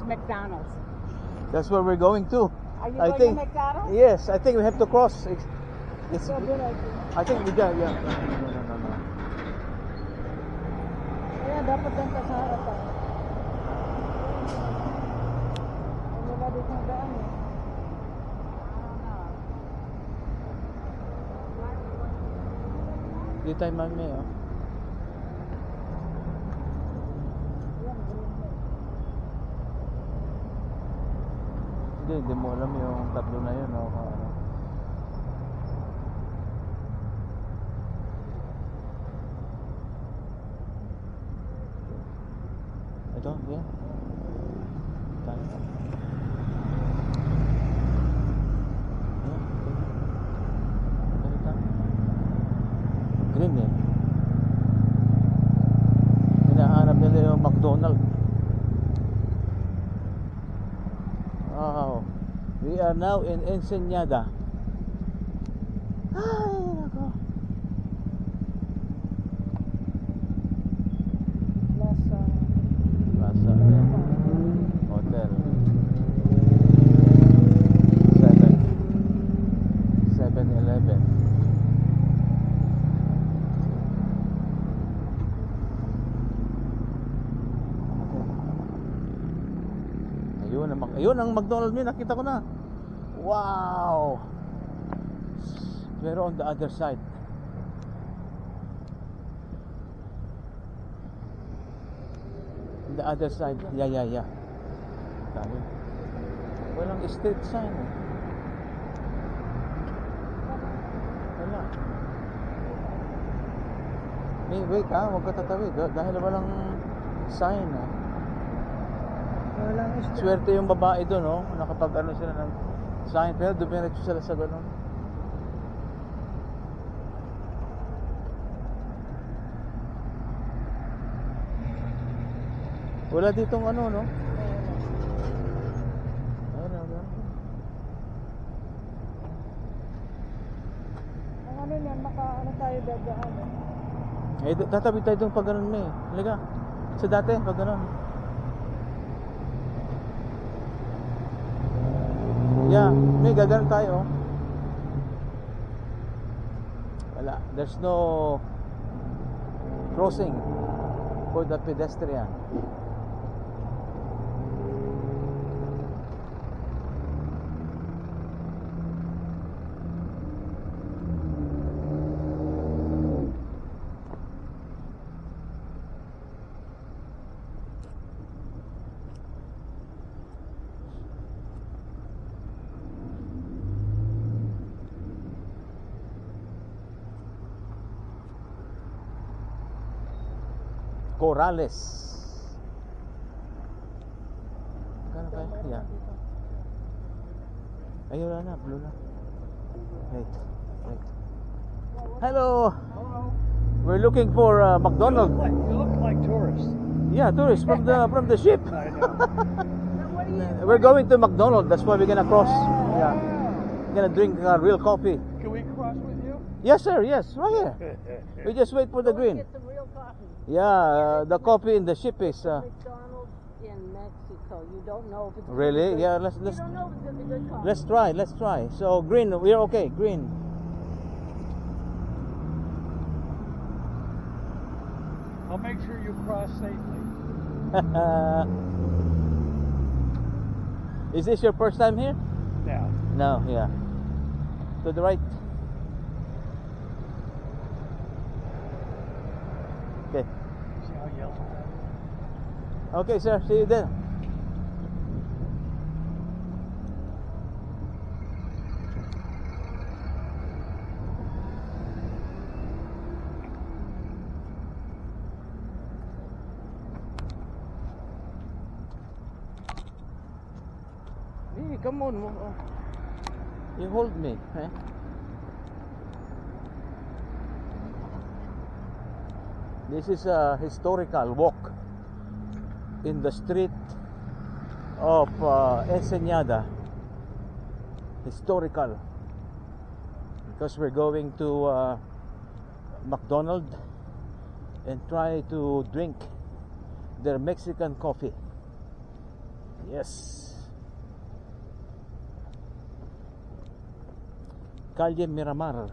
McDonald's. That's where we're going to. Are you I going think, to McDonald's? yes, I think we have to cross. It's So good, I think. I think we got, yeah. No. Kaya dapat dyan ka sa harapan. Wala dito ng daan eh. Di tayo mami, oh. Hindi mo alam yung tatlo na yun, oh. Ano. Ito, yeah. Tayo. Green eh. Hinahanap nila yung McDonald. Wow. We are now in Ensenada. Ay, nako. Plaza Hotel 7-Eleven. Ayun ang McDonald's niya, nakita ko na. Wow. Pero on the other side. On the other side. Yeah. Dami. Walang street sign eh. Wala. Hey, wait huwag ka tatawid dahil walang sign eh. Swerte yung babae doon, no? Nakapag ano sila ng sign, pero dumiretso sila sa ganun. Wala ditong ano, no? Ayun. Ang ano niyan, ano tayo dadaan eh. Tatabi tayo doon pag ganun, may. Halika. Sa dati, pag ganun. Yeah, may gagano tayo. Wala, there's no crossing for the pedestrian. Corrales. Kano kayo? Yeah. Ayun na, blue na. Wait. Hello. We're looking for McDonald's. You look like tourists. Yeah, tourists from the ship. I know. We're going to McDonald's. That's why we're gonna cross. Yeah. We're gonna drink real coffee. Can we cross with you? Yes, sir. Yes, right here. We just wait for the green. Get some real coffee. Yeah, the coffee in the ship is. McDonald's in Mexico. You don't know if it's Really? Good. Yeah. You don't know if it's gonna be good coffee. Let's try. So green. We're okay. Green. I'll make sure you cross safely. Is this your first time here? Now, No. Yeah. To the right. Okay. see how yellow that is? Okay, sir. See you then. Hey, come on. You hold me, eh? This is a historical walk in the street of Ensenada. Historical, because we're going to McDonald's and try to drink their Mexican coffee. Yes. Calle Miramar.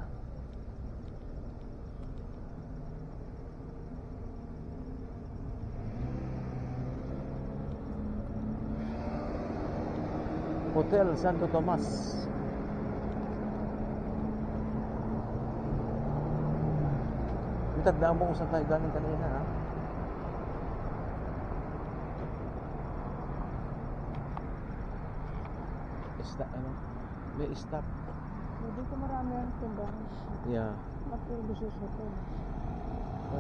Hotel Santo Tomas. Tandaan mo kung saan tayo galing kanina, ha? May stop. Dito marami ang tindahan. Yeah. Mag-services hotel.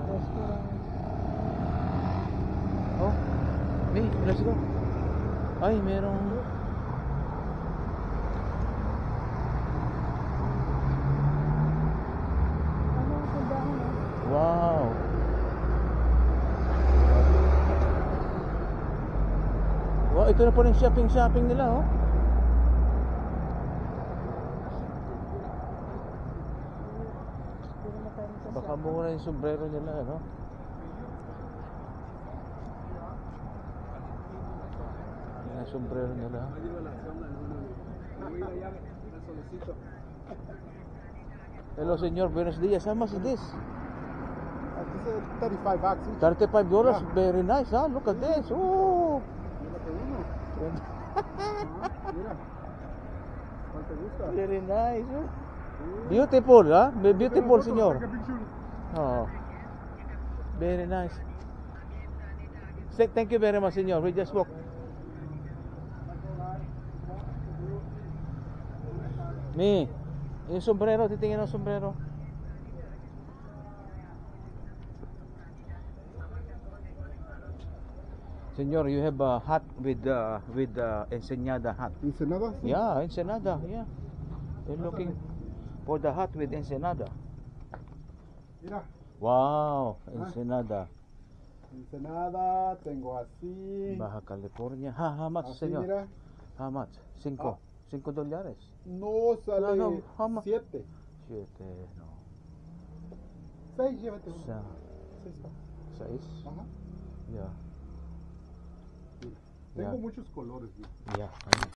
Restaurant. Oh, let's go. Ay, merong... Ano ang tindahan, eh? Wow. Wow, ito na po yung shopping nila, oh. Hindi naman tayo nagsasabi. Baka mura yung sombrero nila, ano? Yan ang sombrero nila. Hello, senor. Buenos dias. How much is this? This is 35 bucks each. $35. Yeah. Very nice, huh? Look at this. Oh. Mírate uno. Mira. ¿Cuál te gusta? Very nice. Oh. Beautiful, huh? Beautiful, Take a senor. picture. Oh. Very nice. Thank you very much, senor. We just walk. Yung sombrero, titingin ang sombrero. Senor, you have a hat with Ensenada hat. Ensenada? Sí. Yeah, Ensenada, yeah. You're looking for the hat with Ensenada. Mira. Wow, Ensenada. Ensenada, tengo así. Baja California. How much, Así, senor? mira. How much? $5. $5. No sale No, how much? 7. 7, no. 6, llévate uno. Sa 6. 6? Ajá. Yeah. Tengo Yeah. muchos colores. Mira. Yeah.